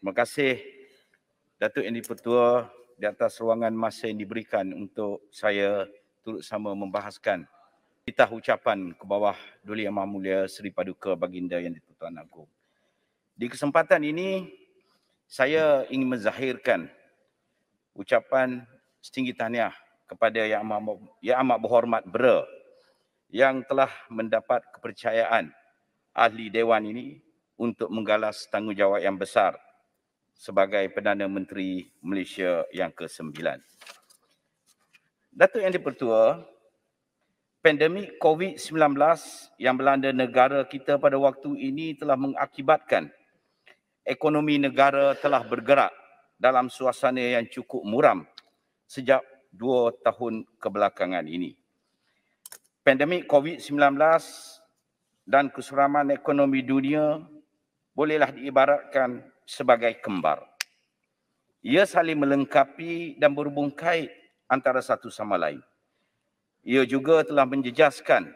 Terima kasih Datuk Yang di-Pertua di atas ruangan masa yang diberikan untuk saya turut sama membahaskan titah ucapan ke bawah Duli Yang Maha Mulia Seri Paduka Baginda Yang di-Pertuan Agong. Di kesempatan ini, saya ingin menzahirkan ucapan setinggi tahniah kepada Yang Amat Berhormat Bera yang telah mendapat kepercayaan ahli Dewan ini untuk menggalas tanggungjawab yang besar sebagai Perdana Menteri Malaysia yang ke-9. Datuk Yang di-Pertua, pandemik COVID-19 yang melanda negara kita pada waktu ini telah mengakibatkan ekonomi negara telah bergerak dalam suasana yang cukup muram sejak 2 tahun kebelakangan ini. Pandemik COVID-19 dan kesuraman ekonomi dunia bolehlah diibaratkan sebagai kembar. Ia saling melengkapi dan berhubung kait antara satu sama lain. Ia juga telah menjejaskan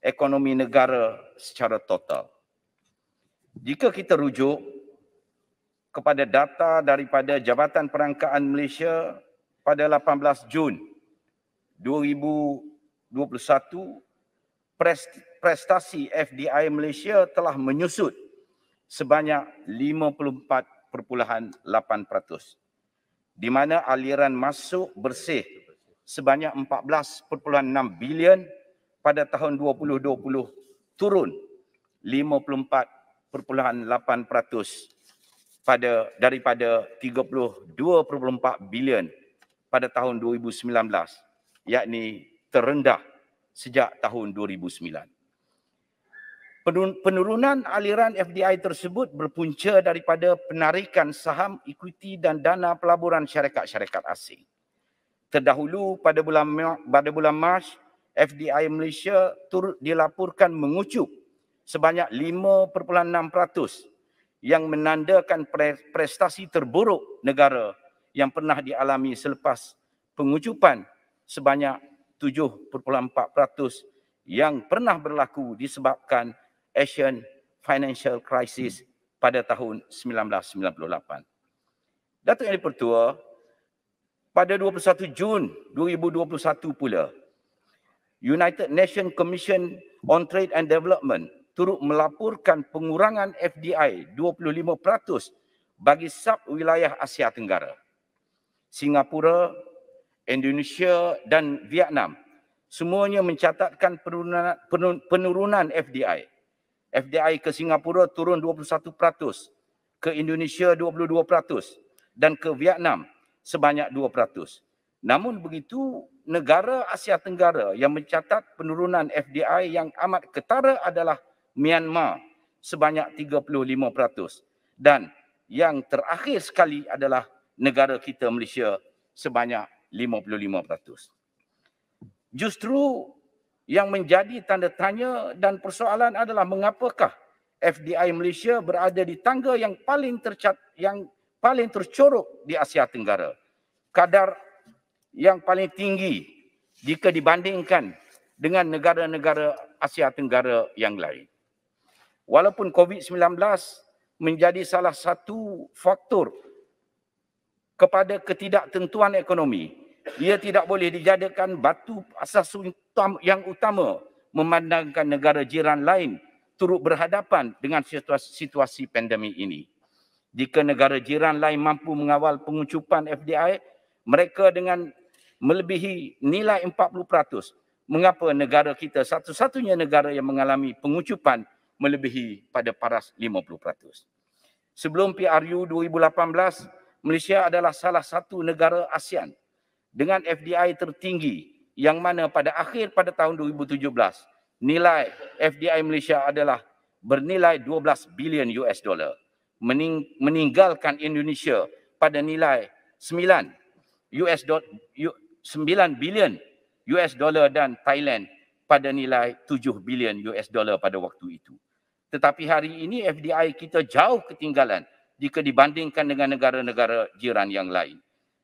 ekonomi negara secara total. Jika kita rujuk kepada data daripada Jabatan Perangkaan Malaysia pada 18 Jun 2021, prestasi FDI Malaysia telah menyusut sebanyak 54.8%, di mana aliran masuk bersih sebanyak 14.6 bilion pada tahun 2020 turun 54.8% daripada 32.4 bilion pada tahun 2019, yakni terendah sejak tahun 2009. Penurunan aliran FDI tersebut berpunca daripada penarikan saham, ekuiti dan dana pelaburan syarikat-syarikat asing. Terdahulu pada bulan Mac, FDI Malaysia turut dilaporkan mengucup sebanyak 5.6% yang menandakan prestasi terburuk negara yang pernah dialami selepas pengucupan sebanyak 7.4% yang pernah berlaku disebabkan Asian Financial Crisis pada tahun 1998. Datuk Yang di-Pertua, pada 21 Jun 2021 pula, United Nations Commission on Trade and Development turut melaporkan pengurangan FDI 25% bagi sub-wilayah Asia Tenggara. Singapura, Indonesia dan Vietnam semuanya mencatatkan penurunan FDI. FDI ke Singapura turun 21%, ke Indonesia 22% dan ke Vietnam sebanyak 2%. Namun begitu, negara Asia Tenggara yang mencatat penurunan FDI yang amat ketara adalah Myanmar sebanyak 35% dan yang terakhir sekali adalah negara kita Malaysia sebanyak 55%. Justru yang menjadi tanda tanya dan persoalan adalah mengapakah FDI Malaysia berada di tangga yang paling tercorok di Asia Tenggara. Kadar yang paling tinggi jika dibandingkan dengan negara-negara Asia Tenggara yang lain. Walaupun COVID-19 menjadi salah satu faktor kepada ketidaktentuan ekonomi, ia tidak boleh dijadikan batu asas yang utama memandangkan negara jiran lain turut berhadapan dengan situasi pandemik ini. Jika negara jiran lain mampu mengawal pengucupan FDI mereka dengan melebihi nilai 40%, mengapa negara kita satu-satunya negara yang mengalami pengucupan melebihi pada paras 50%? Sebelum PRU 2018, Malaysia adalah salah satu negara ASEAN dengan FDI tertinggi yang mana pada tahun 2017, nilai FDI Malaysia adalah bernilai 12 bilion US dollar, meninggalkan Indonesia pada nilai 9 bilion US dollar dan Thailand pada nilai 7 bilion US dollar pada waktu itu. Tetapi hari ini FDI kita jauh ketinggalan jika dibandingkan dengan negara-negara jiran yang lain.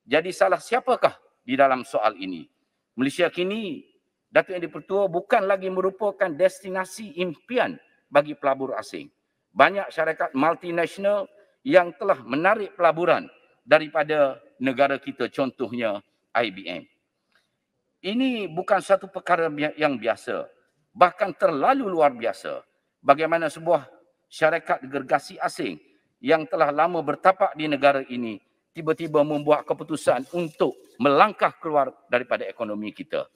Jadi salah siapakah di dalam soal ini? Malaysia kini, Datuk Yang di-Pertua, bukan lagi merupakan destinasi impian bagi pelabur asing. Banyak syarikat multinasional yang telah menarik pelaburan daripada negara kita, contohnya IBM. Ini bukan satu perkara yang biasa, bahkan terlalu luar biasa. Bagaimana sebuah syarikat gergasi asing yang telah lama bertapak di negara ini tiba-tiba membuat keputusan untuk melangkah keluar daripada ekonomi kita.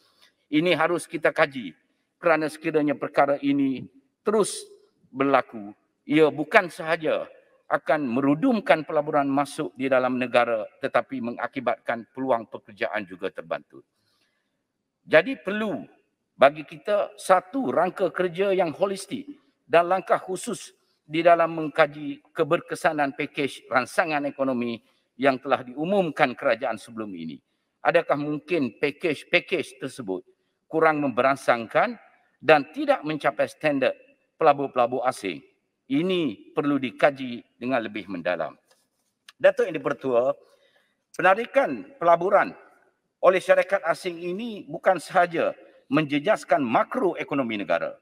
Ini harus kita kaji kerana sekiranya perkara ini terus berlaku, ia bukan sahaja akan merudumkan pelaburan masuk di dalam negara tetapi mengakibatkan peluang pekerjaan juga terbantu. Jadi perlu bagi kita satu rangka kerja yang holistik dan langkah khusus di dalam mengkaji keberkesanan pakej ransangan ekonomi yang telah diumumkan kerajaan sebelum ini. Adakah mungkin pakej tersebut kurang memberansangkan dan tidak mencapai standard pelabur-pelabur asing? Ini perlu dikaji dengan lebih mendalam. Datuk Yang di-Pertua, penarikan pelaburan oleh syarikat asing ini bukan sahaja menjejaskan makroekonomi negara,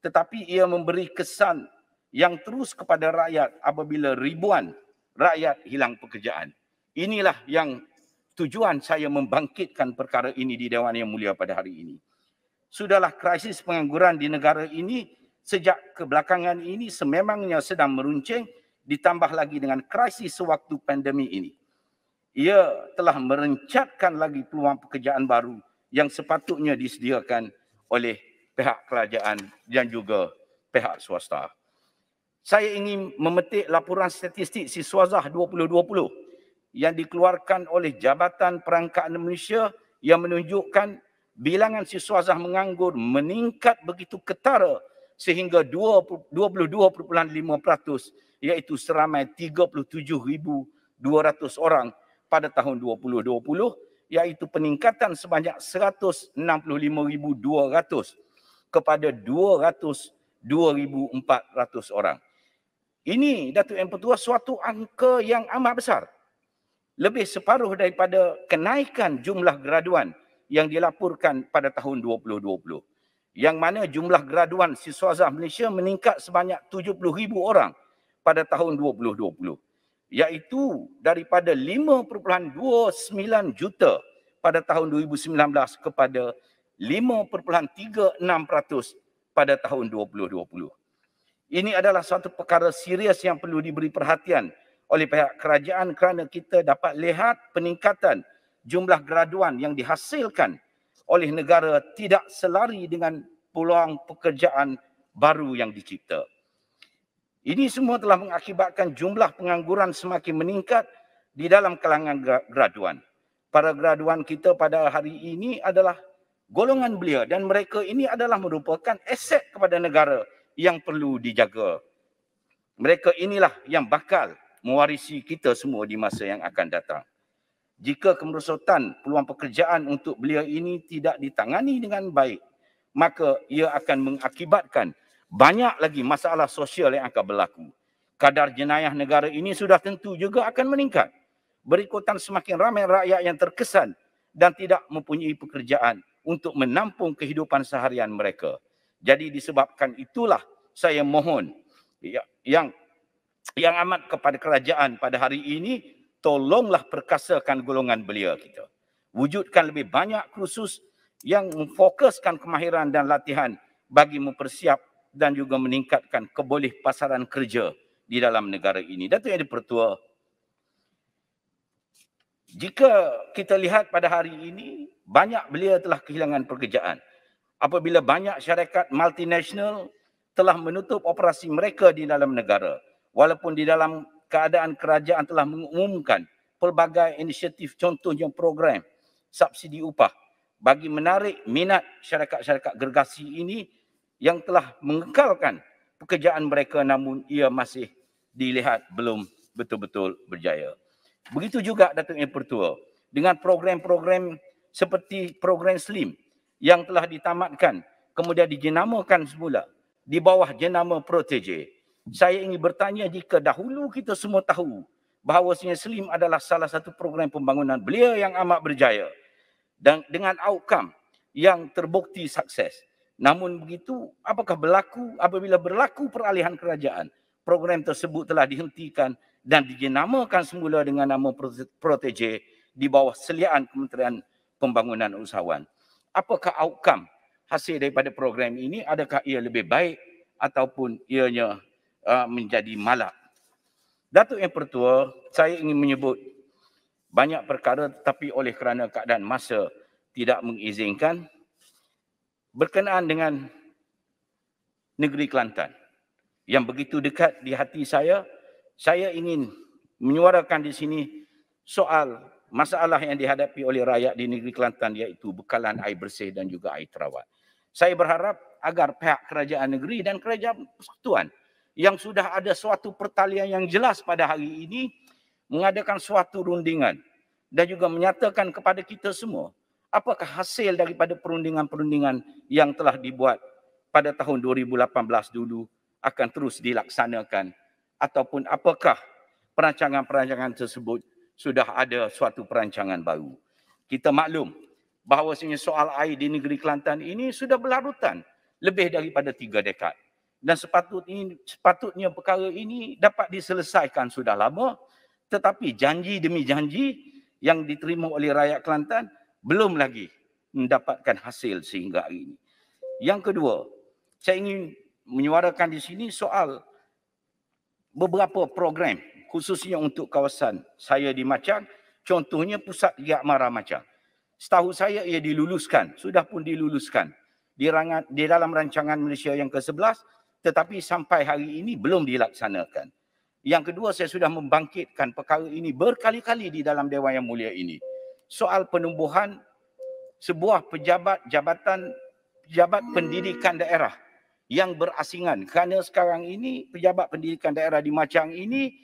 tetapi ia memberi kesan yang terus kepada rakyat apabila ribuan rakyat hilang pekerjaan. Inilah yang tujuan saya membangkitkan perkara ini di Dewan Yang Mulia pada hari ini. Sudahlah krisis pengangguran di negara ini sejak kebelakangan ini sememangnya sedang meruncing, ditambah lagi dengan krisis sewaktu pandemi ini. Ia telah merencatkan lagi peluang pekerjaan baru yang sepatutnya disediakan oleh pihak kerajaan dan juga pihak swasta. Saya ingin memetik laporan statistik Siswazah 2020 yang dikeluarkan oleh Jabatan Perangkat Malaysia yang menunjukkan bilangan siswazah menganggur meningkat begitu ketara sehingga 22.5%, iaitu seramai 37,200 orang pada tahun 2020, iaitu peningkatan sebanyak 165,200 kepada 202,400 orang. Ini, Datuk Yang Pertua, suatu angka yang amat besar. Lebih separuh daripada kenaikan jumlah graduan yang dilaporkan pada tahun 2020. Yang mana jumlah graduan siswazah Malaysia meningkat sebanyak 70,000 orang pada tahun 2020. Iaitu daripada 5.29 juta pada tahun 2019 kepada 5.36% pada tahun 2020. Ini adalah satu perkara serius yang perlu diberi perhatian oleh pihak kerajaan kerana kita dapat lihat peningkatan jumlah graduan yang dihasilkan oleh negara tidak selari dengan peluang pekerjaan baru yang dicipta. Ini semua telah mengakibatkan jumlah pengangguran semakin meningkat di dalam kalangan graduan. Para graduan kita pada hari ini adalah golongan belia dan mereka ini adalah merupakan aset kepada negara yang perlu dijaga. Mereka inilah yang bakal mewarisi kita semua di masa yang akan datang. Jika kemerosotan peluang pekerjaan untuk belia ini tidak ditangani dengan baik, maka ia akan mengakibatkan banyak lagi masalah sosial yang akan berlaku. Kadar jenayah negara ini sudah tentu juga akan meningkat. Berikutan semakin ramai rakyat yang terkesan dan tidak mempunyai pekerjaan untuk menampung kehidupan seharian mereka. Jadi disebabkan itulah saya mohon yang amat kepada kerajaan pada hari ini, tolonglah perkasakan golongan belia kita. Wujudkan lebih banyak kursus yang memfokuskan kemahiran dan latihan bagi mempersiap dan juga meningkatkan kebolehpasaran kerja di dalam negara ini. Datuk Yang di-Pertua, jika kita lihat pada hari ini, banyak belia telah kehilangan pekerjaan. Apabila banyak syarikat multinasional telah menutup operasi mereka di dalam negara, walaupun di dalam keadaan kerajaan telah mengumumkan pelbagai inisiatif, contohnya program subsidi upah bagi menarik minat syarikat-syarikat gergasi ini yang telah mengekalkan pekerjaan mereka, namun ia masih dilihat belum betul-betul berjaya. Begitu juga Datuk Yang Pertua dengan program-program seperti program SLIM yang telah ditamatkan kemudian dijenamakan semula di bawah jenama Protege. Saya ingin bertanya, jika dahulu kita semua tahu bahawasanya SLIM adalah salah satu program pembangunan belia yang amat berjaya dan dengan outcome yang terbukti sukses. Namun begitu, apakah berlaku apabila berlaku peralihan kerajaan? program tersebut telah dihentikan dan dinamakan semula dengan nama Protege di bawah seliaan Kementerian Pembangunan Usahawan. Apakah outcome hasil daripada program ini? Adakah ia lebih baik ataupun ianya menjadi malak? Datuk Yang Pertua, saya ingin menyebut banyak perkara tetapi oleh kerana keadaan masa tidak mengizinkan berkenaan dengan negeri Kelantan yang begitu dekat di hati saya ingin menyuarakan di sini soal masalah yang dihadapi oleh rakyat di negeri Kelantan iaitu bekalan air bersih dan juga air terawat. Saya berharap agar pihak kerajaan negeri dan kerajaan persekutuan yang sudah ada suatu pertalian yang jelas pada hari ini mengadakan suatu rundingan dan juga menyatakan kepada kita semua apakah hasil daripada perundingan-perundingan yang telah dibuat pada tahun 2018 dulu akan terus dilaksanakan ataupun apakah perancangan-perancangan tersebut sudah ada suatu perancangan baru. Kita maklum bahawasanya soal air di negeri Kelantan ini sudah berlarutan lebih daripada 3 dekad. Dan sepatutnya perkara ini dapat diselesaikan sudah lama, tetapi janji demi janji yang diterima oleh rakyat Kelantan belum lagi mendapatkan hasil sehingga hari ini. Yang kedua, saya ingin menyuarakan di sini soal beberapa program khususnya untuk kawasan saya di Machang, contohnya Pusat Giat Mara Machang. Setahu saya ia diluluskan, sudah pun diluluskan di dalam rancangan Malaysia yang ke-11, tetapi sampai hari ini belum dilaksanakan. Yang kedua, saya sudah membangkitkan perkara ini berkali-kali di dalam Dewan Yang Mulia ini. Soal penumbuhan sebuah pejabat pendidikan daerah yang berasingan, kerana sekarang ini pejabat pendidikan daerah di Machang ini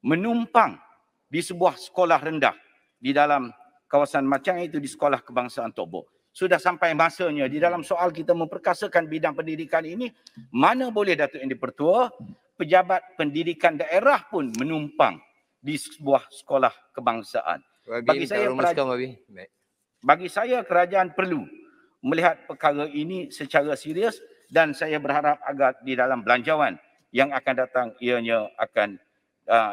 menumpang di sebuah sekolah rendah di dalam kawasan Machang, iaitu di Sekolah Kebangsaan Tobok. Sudah sampai masanya di dalam soal kita memperkasakan bidang pendidikan ini, mana boleh Datuk Yang Di-Pertua, pejabat pendidikan daerah pun menumpang di sebuah sekolah kebangsaan. Bagi saya kerajaan perlu melihat perkara ini secara serius dan saya berharap agar di dalam belanjawan yang akan datang ianya akan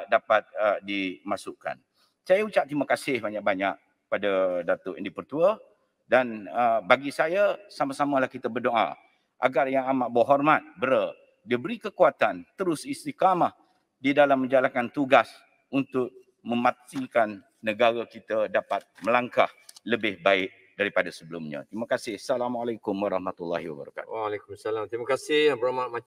dapat dimasukkan. Saya ucap terima kasih banyak-banyak pada Datuk Yang Di-Pertua dan bagi saya sama-samalah kita berdoa agar Yang Amat Berhormat diberi kekuatan terus istiqamah di dalam menjalankan tugas untuk memastikan negara kita dapat melangkah lebih baik daripada sebelumnya. Terima kasih. Assalamualaikum warahmatullahi wabarakatuh. Waalaikumsalam. Terima kasih Yang Berhormat